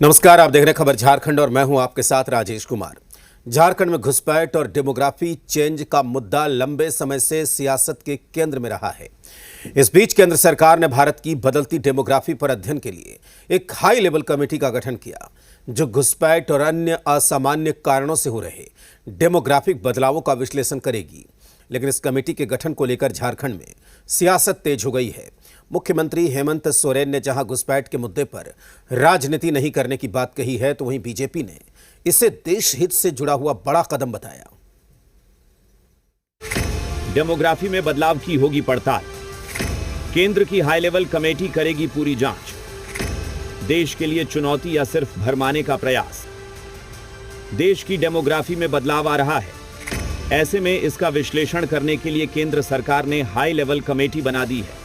नमस्कार, आप देख रहे हैं खबर झारखंड और मैं हूं आपके साथ राजेश कुमार। झारखंड में घुसपैठ और डेमोग्राफी चेंज का मुद्दा लंबे समय से सियासत के केंद्र में रहा है। इस बीच केंद्र सरकार ने भारत की बदलती डेमोग्राफी पर अध्ययन के लिए एक हाई लेवल कमेटी का गठन किया, जो घुसपैठ और अन्य असामान्य कारणों से हो रहे डेमोग्राफिक बदलावों का विश्लेषण करेगी। लेकिन इस कमेटी के गठन को लेकर झारखंड में सियासत तेज हो गई है। मुख्यमंत्री हेमंत सोरेन ने जहां घुसपैठ के मुद्दे पर राजनीति नहीं करने की बात कही है, तो वहीं बीजेपी ने इसे देश हित से जुड़ा हुआ बड़ा कदम बताया। डेमोग्राफी में बदलाव की होगी पड़ताल, केंद्र की हाई लेवल कमेटी करेगी पूरी जांच। देश के लिए चुनौती या सिर्फ भरमाने का प्रयास। देश की डेमोग्राफी में बदलाव आ रहा है, ऐसे में इसका विश्लेषण करने के लिए केंद्र सरकार ने हाई लेवल कमेटी बना दी है।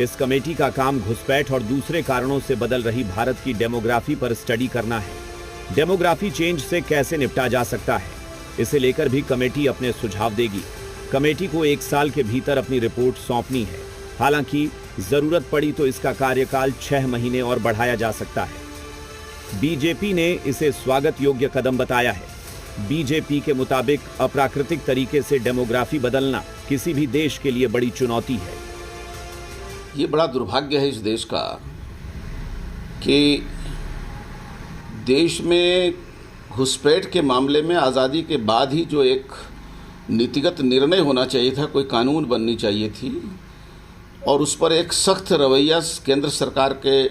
इस कमेटी का काम घुसपैठ और दूसरे कारणों से बदल रही भारत की डेमोग्राफी पर स्टडी करना है। डेमोग्राफी चेंज से कैसे निपटा जा सकता है, इसे लेकर भी कमेटी अपने सुझाव देगी। कमेटी को 1 साल के भीतर अपनी रिपोर्ट सौंपनी है। हालांकि जरूरत पड़ी तो इसका कार्यकाल 6 महीने और बढ़ाया जा सकता है। बीजेपी ने इसे स्वागत योग्य कदम बताया है। बीजेपी के मुताबिक अप्राकृतिक तरीके से डेमोग्राफी बदलना किसी भी देश के लिए बड़ी चुनौती है। ये बड़ा दुर्भाग्य है इस देश का कि देश में घुसपैठ के मामले में आज़ादी के बाद ही जो एक नीतिगत निर्णय होना चाहिए था, कोई कानून बननी चाहिए थी, और उस पर एक सख्त रवैया केंद्र सरकार के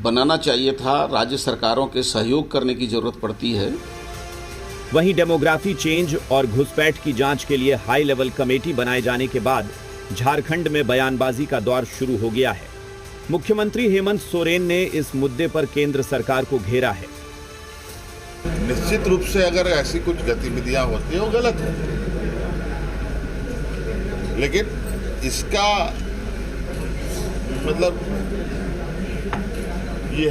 बनाना चाहिए था। राज्य सरकारों के सहयोग करने की जरूरत पड़ती है। वहीं डेमोग्राफी चेंज और घुसपैठ की जांच के लिए हाई लेवल कमेटी बनाए जाने के बाद झारखंड में बयानबाजी का दौर शुरू हो गया है। मुख्यमंत्री हेमंत सोरेन ने इस मुद्दे पर केंद्र सरकार को घेरा है। निश्चित रूप से अगर ऐसी कुछ गतिविधियां होती है वो गलत है, लेकिन इसका मतलब ये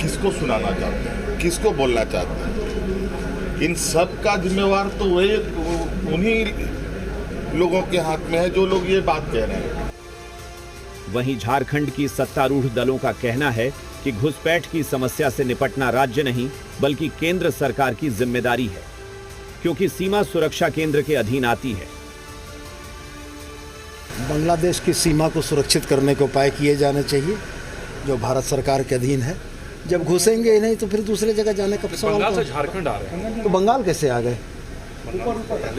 किसको सुनाना चाहते हैं, किसको बोलना चाहते हैं, इन सब का जिम्मेवार तो वही उन्हीं लोगों के हाथ में है जो लोग ये बात कह रहे हैं। वहीं झारखंड की सत्तारूढ़ दलों का कहना है कि घुसपैठ की समस्या से निपटना राज्य नहीं बल्कि केंद्र सरकार की जिम्मेदारी है, क्योंकि सीमा सुरक्षा केंद्र के अधीन आती है। बांग्लादेश की सीमा को सुरक्षित करने के उपाय किए जाने चाहिए, जो भारत सरकार के अधीन है। जब घुसेंगे ही नहीं तो फिर दूसरे जगग जाने का सवाल। बंगाल से झारखंड आ रहे हैं, तो बंगाल कैसे आ गए?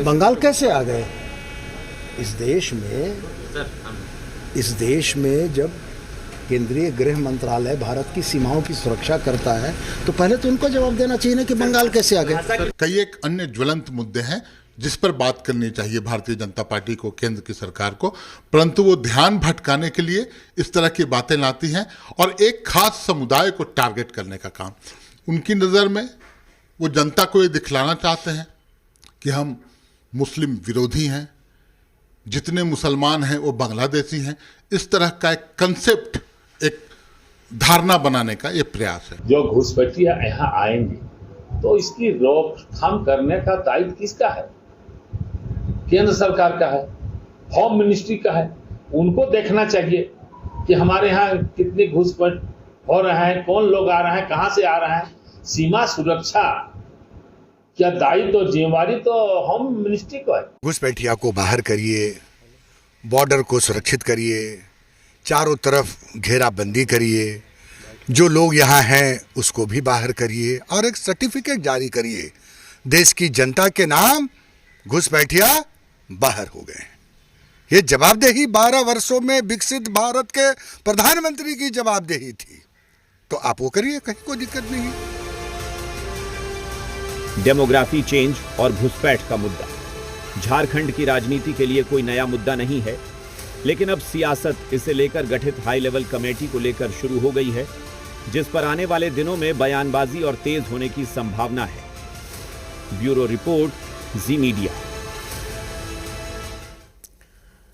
बंगाल कैसे आ गए? इस देश में जब केंद्रीय गृह मंत्रालय भारत की सीमाओं की सुरक्षा करता है तो पहले तो उनको जवाब देना चाहिए ना कि बंगाल कैसे आ गए। कई एक अन्य ज्वलंत मुद्दे हैं जिस पर बात करनी चाहिए भारतीय जनता पार्टी को, केंद्र की सरकार को, परंतु वो ध्यान भटकाने के लिए इस तरह की बातें लाती हैं और एक खास समुदाय को टारगेट करने का काम। उनकी नज़र में वो जनता को ये दिखलाना चाहते हैं कि हम मुस्लिम विरोधी हैं, जितने मुसलमान हैं वो बांग्लादेशी हैं। इस तरह का एक कंसेप्ट, एक धारणा बनाने का ये प्रयास है। जो घुसपैठिया यहाँ आएंगे तो इसकी रोकथाम करने का दायित्व किसका है? केंद्र सरकार का है, होम मिनिस्ट्री का है। उनको देखना चाहिए कि हमारे यहाँ कितने घुसपैठ हो रहे हैं, कौन लोग आ रहे हैं, कहाँ से आ रहे हैं। सीमा सुरक्षा क्या दायित्व और जिम्मेवारी तो होम मिनिस्ट्री को है। घुसपैठिया को बाहर करिए, बॉर्डर को सुरक्षित करिए, चारों तरफ घेराबंदी करिए, जो लोग यहाँ हैं उसको भी बाहर करिए और एक सर्टिफिकेट जारी करिए। देश की जनता के नाम घुसपैठिया बाहर हो गए। ये जवाबदेही 12 वर्षों में विकसित भारत के प्रधानमंत्री की जवाबदेही थी, तो आप वो करिए, कहीं कोई दिक्कत नहीं है। डेमोग्राफी चेंज और घुसपैठ का मुद्दा झारखंड की राजनीति के लिए कोई नया मुद्दा नहीं है, लेकिन अब सियासत इसे लेकर गठित हाई लेवल कमेटी को लेकर शुरू हो गई है, जिस पर आने वाले दिनों में बयानबाजी और तेज होने की संभावना है। ब्यूरो रिपोर्ट, जी मीडिया।